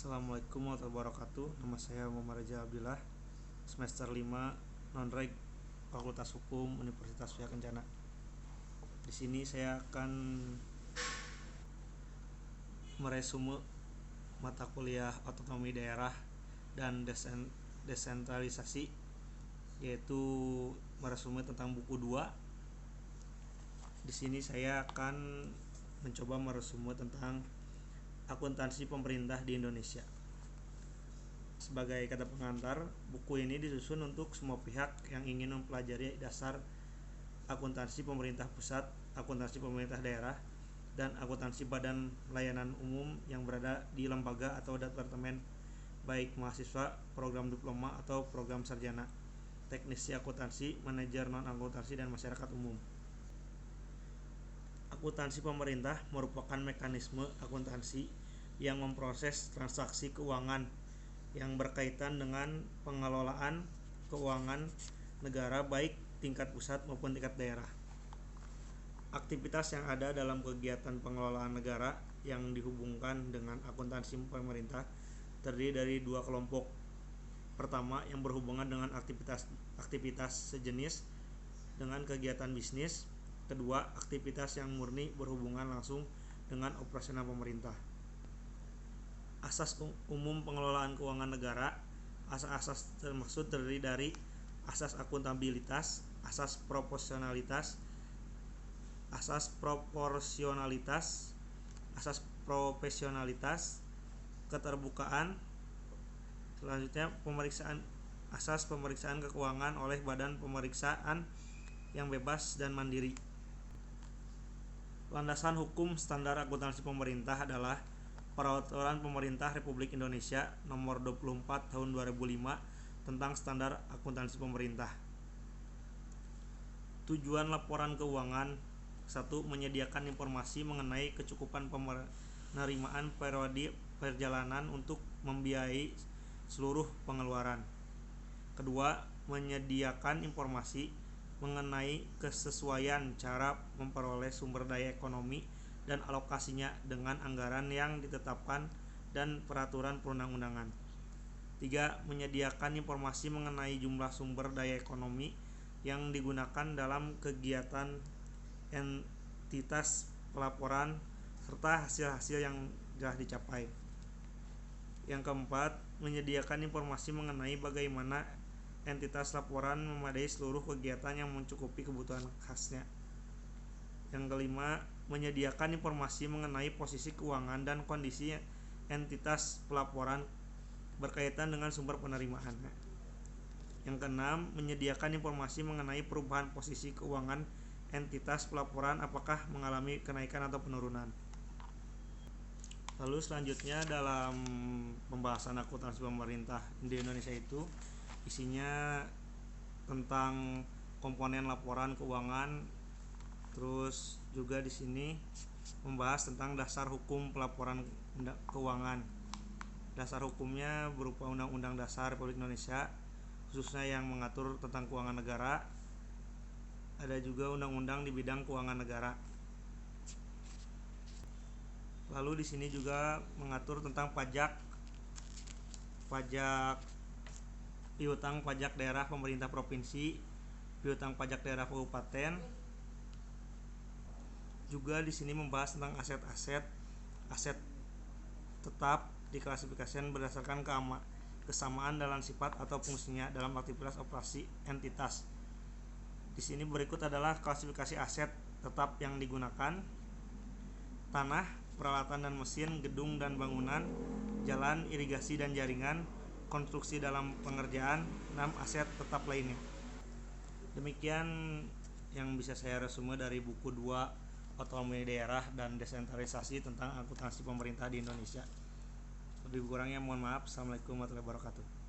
Assalamualaikum warahmatullahi wabarakatuh. Nama saya Muhammad Reza Abdillah, semester 5 non-reg Fakultas Hukum Universitas Via Kencana. Di sini saya akan meresume mata kuliah otonomi daerah dan desentralisasi, yaitu meresume tentang buku 2. Di sini saya akan mencoba meresume tentang akuntansi pemerintah di Indonesia. Sebagai kata pengantar, buku ini disusun untuk semua pihak yang ingin mempelajari dasar akuntansi pemerintah pusat, akuntansi pemerintah daerah, dan akuntansi badan layanan umum yang berada di lembaga atau departemen, baik mahasiswa, program diploma atau program sarjana, teknisi akuntansi, manajer non-akuntansi, dan masyarakat umum. Akuntansi pemerintah merupakan mekanisme akuntansi yang memproses transaksi keuangan yang berkaitan dengan pengelolaan keuangan negara baik tingkat pusat maupun tingkat daerah. Aktivitas yang ada dalam kegiatan pengelolaan negara yang dihubungkan dengan akuntansi pemerintah terdiri dari 2 kelompok. Pertama, yang berhubungan dengan aktivitas sejenis dengan kegiatan bisnis. Kedua, aktivitas yang murni berhubungan langsung dengan operasional pemerintah. Asas umum pengelolaan keuangan negara. Asas-asas termaksud terdiri dari asas akuntabilitas, asas proporsionalitas, asas profesionalitas, keterbukaan. Selanjutnya, asas pemeriksaan keuangan oleh badan pemeriksaan yang bebas dan mandiri. Landasan hukum standar akuntansi pemerintah adalah Peraturan Pemerintah Republik Indonesia Nomor 24 Tahun 2005 tentang Standar Akuntansi Pemerintah. Tujuan laporan keuangan: 1. Menyediakan informasi mengenai kecukupan penerimaan periode perjalanan untuk membiayai seluruh pengeluaran. Kedua, menyediakan informasi mengenai kesesuaian cara memperoleh sumber daya ekonomi dan alokasinya dengan anggaran yang ditetapkan dan peraturan perundang-undangan. 3. Menyediakan informasi mengenai jumlah sumber daya ekonomi yang digunakan dalam kegiatan entitas pelaporan serta hasil-hasil yang telah dicapai. Yang keempat, menyediakan informasi mengenai bagaimana entitas laporan memadai seluruh kegiatan yang mencukupi kebutuhan khasnya. Yang kelima, menyediakan informasi mengenai posisi keuangan dan kondisi entitas pelaporan berkaitan dengan sumber penerimaan. Yang keenam, menyediakan informasi mengenai perubahan posisi keuangan entitas pelaporan apakah mengalami kenaikan atau penurunan. Lalu selanjutnya dalam pembahasan akuntansi pemerintah di Indonesia itu isinya tentang komponen laporan keuangan, terus juga di sini membahas tentang dasar hukum pelaporan keuangan. Dasar hukumnya berupa Undang-Undang Dasar Republik Indonesia, khususnya yang mengatur tentang keuangan negara. Ada juga undang-undang di bidang keuangan negara. Lalu di sini juga mengatur tentang pajak piutang pajak daerah pemerintah provinsi, piutang pajak daerah kabupaten. Juga di sini membahas tentang aset tetap diklasifikasikan berdasarkan kesamaan dalam sifat atau fungsinya dalam aktivitas operasi entitas. Di sini berikut adalah klasifikasi aset tetap yang digunakan: tanah, peralatan dan mesin, gedung dan bangunan, jalan, irigasi dan jaringan, konstruksi dalam pengerjaan, 6 aset tetap lainnya. Demikian yang bisa saya resume dari buku 2 Otonomi Daerah dan Desentralisasi tentang akuntansi pemerintah di Indonesia. Lebih kurangnya mohon maaf. Assalamualaikum warahmatullahi wabarakatuh.